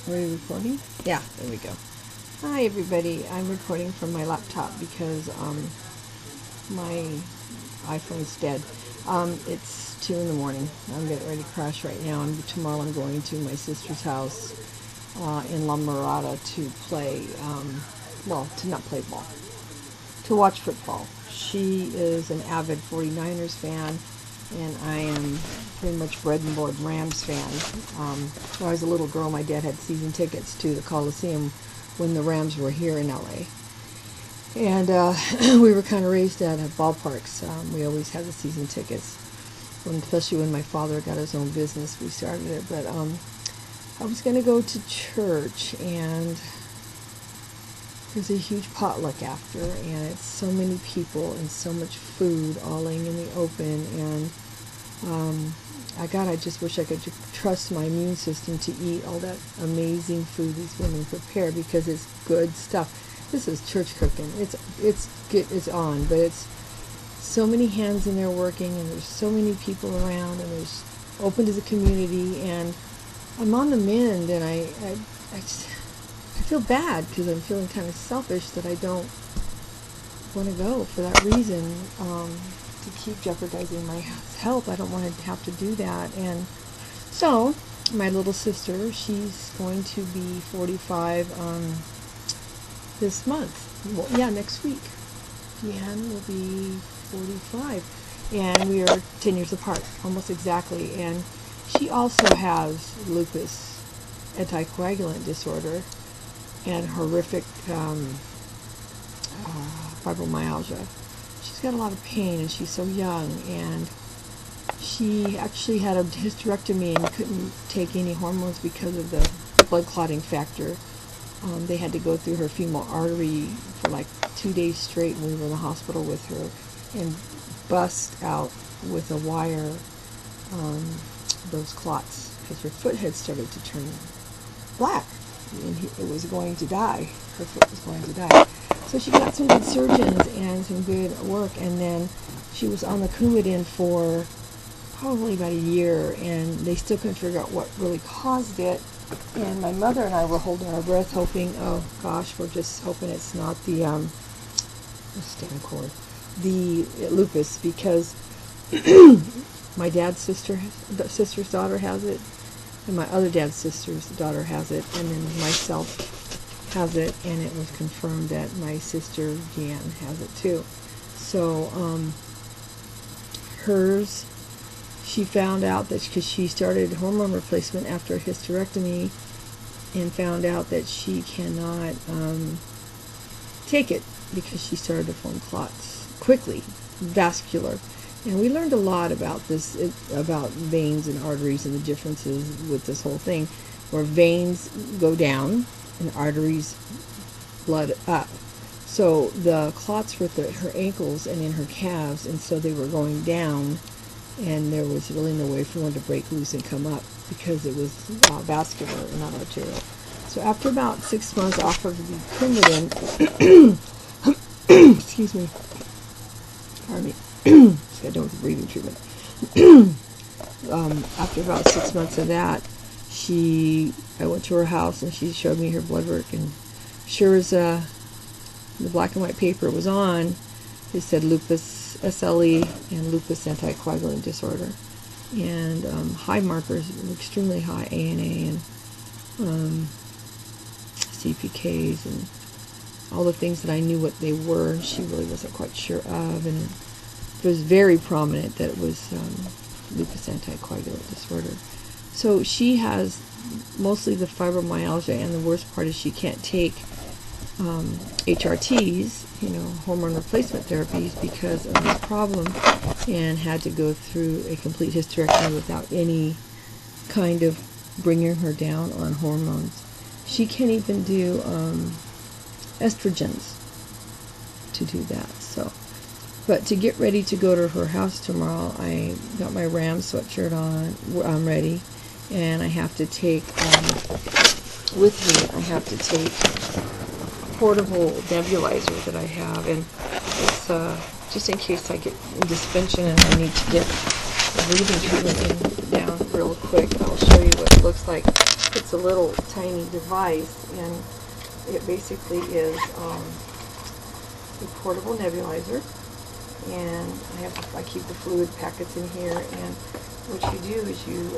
Are we recording? Yeah, there we go. Hi everybody, I'm recording from my laptop because my iPhone's dead. It's 2 in the morning. I'm getting ready to crash right now, and tomorrow I'm going to my sister's house in La Mirada to play, to not play ball, to watch football. She is an avid 49ers fan, and I am pretty much bred and born Rams fan. When I was a little girl, my dad had season tickets to the Coliseum when the Rams were here in LA. And we were kind of raised at ballparks. We always had the season tickets, especially when my father got his own business, we started it. But I was going to go to church, and there's a huge potluck after, and it's so many people and so much food all laying in the open, and I just wish I could trust my immune system to eat all that amazing food these women prepare, because it's good stuff. This is church cooking. It's on, but it's so many hands in there working, and there's so many people around, and there's open to the community, and I'm on the mend, and I feel bad because I'm feeling kind of selfish that I don't want to go for that reason, to keep jeopardizing my health. I don't want to have to do that. And so my little sister, she's going to be 45 this month. Well, yeah, next week. DeAnns will be 45, and we are 10 years apart, almost exactly. And she also has lupus, anticoagulant disorder, and horrific fibromyalgia. She's got a lot of pain, and she's so young, and she actually had a hysterectomy and couldn't take any hormones because of the blood clotting factor. They had to go through her femoral artery for like 2 days straight when we were in the hospital with her, and bust out with a wire those clots, because her foot had started to turn black, and it was going to die. Her foot was going to die. So she got some good surgeons and some good work, and then she was on the Coumadin for probably about a year, and they still couldn't figure out what really caused it. And my mother and I were holding our breath, hoping, oh gosh, we're just hoping it's not the lupus, because my dad's sister's daughter has it, and my other dad's sister's daughter has it, and then myself has it, and it was confirmed that my sister DeAnns has it too. So hers, she found out that because she started hormone replacement after a hysterectomy, and found out that she cannot take it because she started to form clots quickly, vascular. And we learned a lot about this, about veins and arteries and the differences with this whole thing, where veins go down and arteries blood up. So the clots were at her ankles and in her calves, and so they were going down, and there was really no way for one to break loose and come up because it was vascular and not arterial. So after about 6 months off of the Coumadin, excuse me, pardon me, I don't have breathing treatment. After about 6 months of that, I went to her house, and she showed me her blood work, and sure as the black and white paper was on, it said lupus SLE and lupus anticoagulant disorder, and high markers, extremely high ANA and CPKs and all the things that I knew what they were, and she really wasn't quite sure of, and it was very prominent that it was lupus anticoagulant disorder. So she has mostly the fibromyalgia, and the worst part is she can't take HRTs, hormone replacement therapies, because of this problem, and had to go through a complete hysterectomy without any kind of bringing her down on hormones. She can't even do estrogens to do that. So, but to get ready to go to her house tomorrow, I got my Rams sweatshirt on. I'm ready, and I have to take with me. I have to take portable nebulizer that I have, and it's just in case I get indisposition and I need to get the breathing treatment down real quick. I'll show you what it looks like. It's a little tiny device, and it basically is a portable nebulizer. And I keep the fluid packets in here, and what you do is you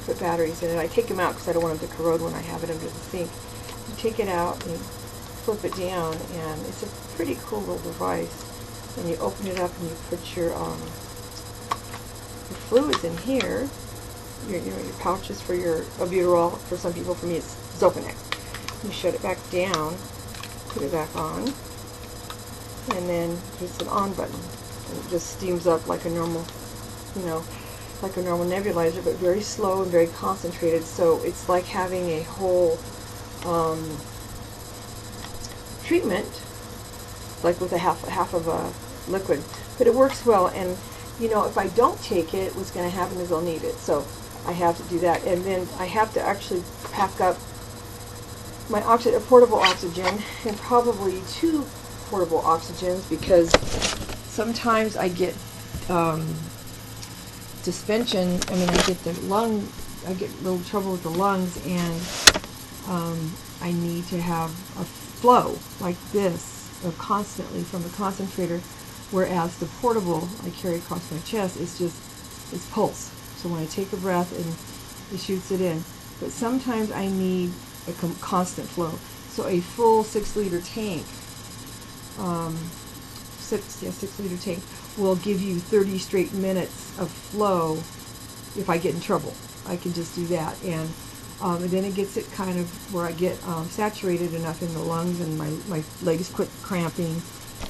put batteries in it. I take them out because I don't want them to corrode when I have it under the sink. You take it out and you flip it down, and it's a pretty cool little device. And you open it up and you put your fluids in here. Your pouches for your albuterol. For some people, for me, it's Zopanex. You shut it back down, put it back on, and then there's an on button. And it just steams up like a normal, like a normal nebulizer, but very slow and very concentrated. So it's like having a whole treatment, like with a half of a liquid. But it works well, and if I don't take it, what's going to happen is I'll need it. So I have to do that, and then I have to actually pack up my portable oxygen, and probably 2 portable oxygens, because sometimes I get suspension. I get a little trouble with the lungs, and I need to have a flow like this constantly from the concentrator, whereas the portable I carry across my chest is pulse. So when I take a breath, and it shoots it in. But sometimes I need a constant flow. So a full 6-liter tank, 6-liter tank will give you 30 straight minutes of flow. If I get in trouble, I can just do that, and then it gets it kind of where I get saturated enough in the lungs, and my legs quit cramping,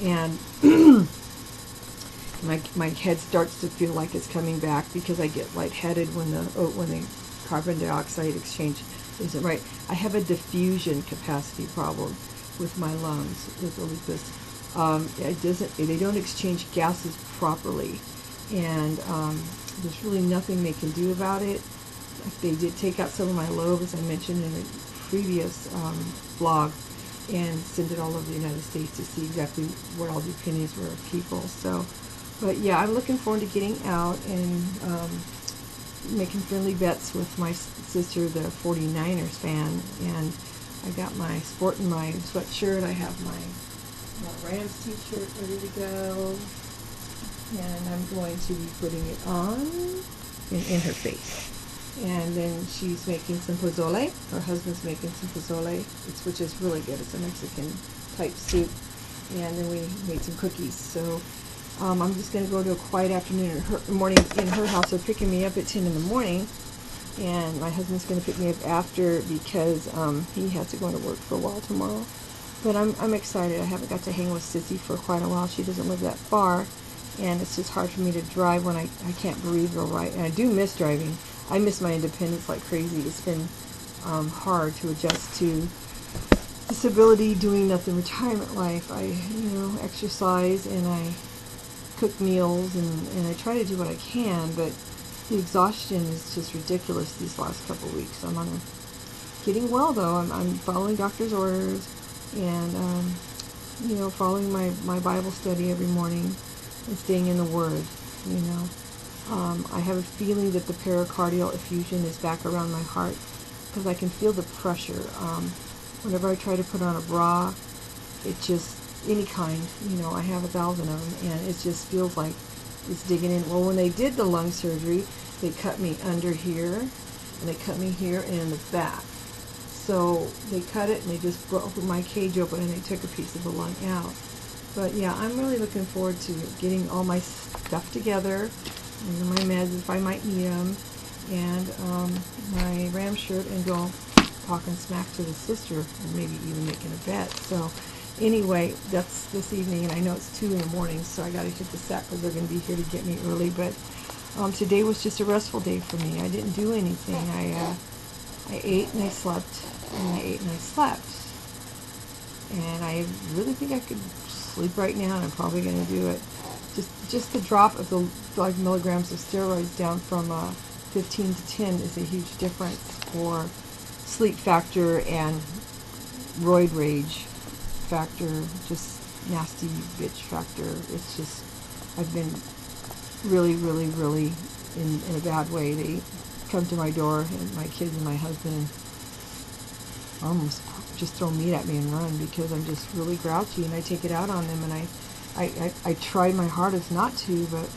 and my head starts to feel like it's coming back, because I get lightheaded when the carbon dioxide exchange isn't right. I have a diffusion capacity problem with my lungs with lupus. They don't exchange gases properly, and there's really nothing they can do about it. They did take out some of my lobe, as I mentioned in a previous blog, and send it all over the United States to see exactly what all the opinions were of people. So, but yeah, I'm looking forward to getting out and making friendly bets with my sister, the 49ers fan, and I got my sporting my sweatshirt. I have my Rams t-shirt ready to go, and I'm going to be putting it on in her face. And then she's making some pozole. Her husband's making some pozole, which is really good. It's a Mexican type soup. And then we made some cookies. So I'm just going to go to a quiet afternoon in her house. They're picking me up at 10 in the morning, and my husband's going to pick me up after, because he has to go to work for a while tomorrow. But I'm excited. I haven't got to hang with Sissy for quite a while. She doesn't live that far, and it's just hard for me to drive when I can't breathe real right. And I do miss driving. I miss my independence like crazy. It's been hard to adjust to disability, doing nothing, retirement life. I exercise, and I cook meals, and I try to do what I can, but the exhaustion is just ridiculous these last couple of weeks. I'm getting well, though. I'm following doctor's orders, and following my Bible study every morning, and staying in the Word. I have a feeling that the pericardial effusion is back around my heart, because I can feel the pressure. Whenever I try to put on a bra, it just, any kind, I have 1,000 of them, and it just feels like it's digging in. Well, when they did the lung surgery, they cut me under here, and they cut me here and in the back. So they cut it, and they just broke my cage open, and they took a piece of the lung out. But yeah, I'm really looking forward to getting all my stuff together, and my meds if I might need them, and my Ram shirt, and go talking smack to the sister, and maybe even making a bet. So anyway, that's this evening, and I know it's 2 in the morning, so I got to hit the set, because they're going to be here to get me early. But today was just a restful day for me. I didn't do anything. I ate and I slept, and I ate and I slept, and I really think I could sleep right now, and I'm probably going to do it. Just the drop of the 5 milligrams of steroids down from 15 to 10 is a huge difference for sleep factor and roid rage factor, just nasty bitch factor. It's just, I've been really, really, really in a bad way. come to my door, and my kids and my husband, and almost just throw meat at me and run because I'm just really grouchy, and I take it out on them, and I try my hardest not to, but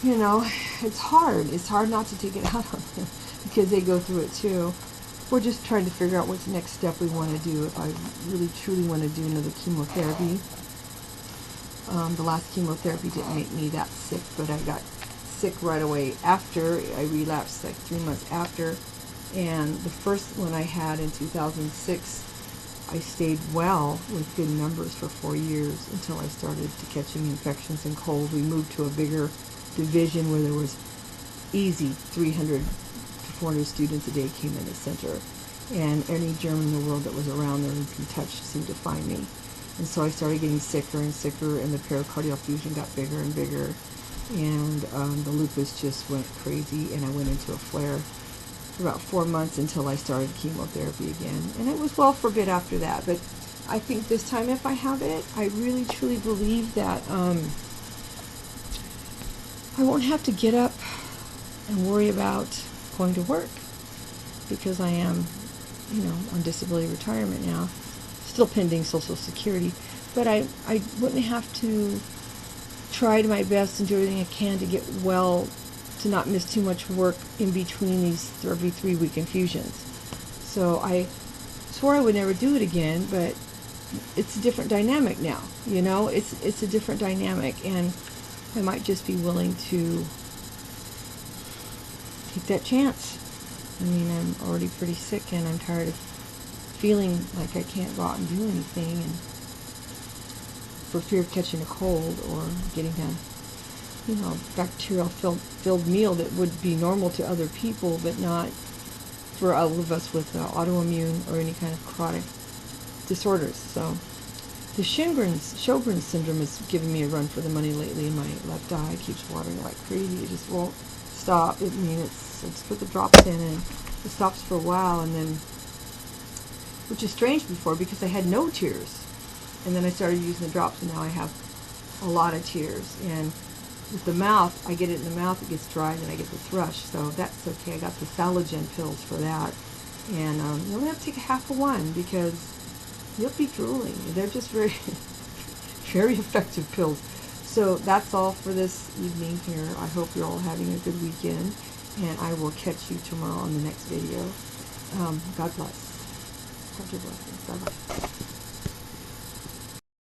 you know, it's hard. It's hard not to take it out on them because they go through it too. We're just trying to figure out what's the next step we want to do. If I really truly want to do another chemotherapy. The last chemotherapy didn't make me that sick, but I got sick right away after. I relapsed like 3 months after. And the first one I had in 2006, I stayed well with good numbers for 4 years until I started to catching infections and cold. We moved to a bigger division where there was easy 300 to 400 students a day came in the center. And any germ in the world that was around there and can touch seemed to find me. And so I started getting sicker and sicker, and the pericardial effusion got bigger and bigger. And the lupus just went crazy, and I went into a flare for about 4 months until I started chemotherapy again. And it was well for a bit after that. But I think this time if I have it, I really truly believe that I won't have to get up and worry about going to work because I am, you know, on disability retirement now, still pending Social Security. But I wouldn't have to try my best and do everything I can to get well, to not miss too much work in between these every 3-week infusions. So I swore I would never do it again, but it's a different dynamic now. You know, it's a different dynamic, and I might just be willing to take that chance. I mean, I'm already pretty sick, and I'm tired of feeling like I can't go out and do anything, and for fear of catching a cold or getting a, you know, bacterial filled meal that would be normal to other people, but not for all of us with autoimmune or any kind of chronic disorders. So the Sjogren's syndrome is giving me a run for the money lately. My left eye keeps watering like crazy. It just won't stop. I mean, it's put the drops in, and it stops for a while, and then, which is strange before because I had no tears, and then I started using the drops, and now I have a lot of tears. And with the mouth, I get it in the mouth, it gets dry, and then I get the thrush, so that's okay. I got the Salogen pills for that, and you only have to take a half of one because you'll be drooling. They're just very, very effective pills. So that's all for this evening here. I hope you're all having a good weekend, and I will catch you tomorrow on the next video. God bless. Have your blessings. Bye-bye.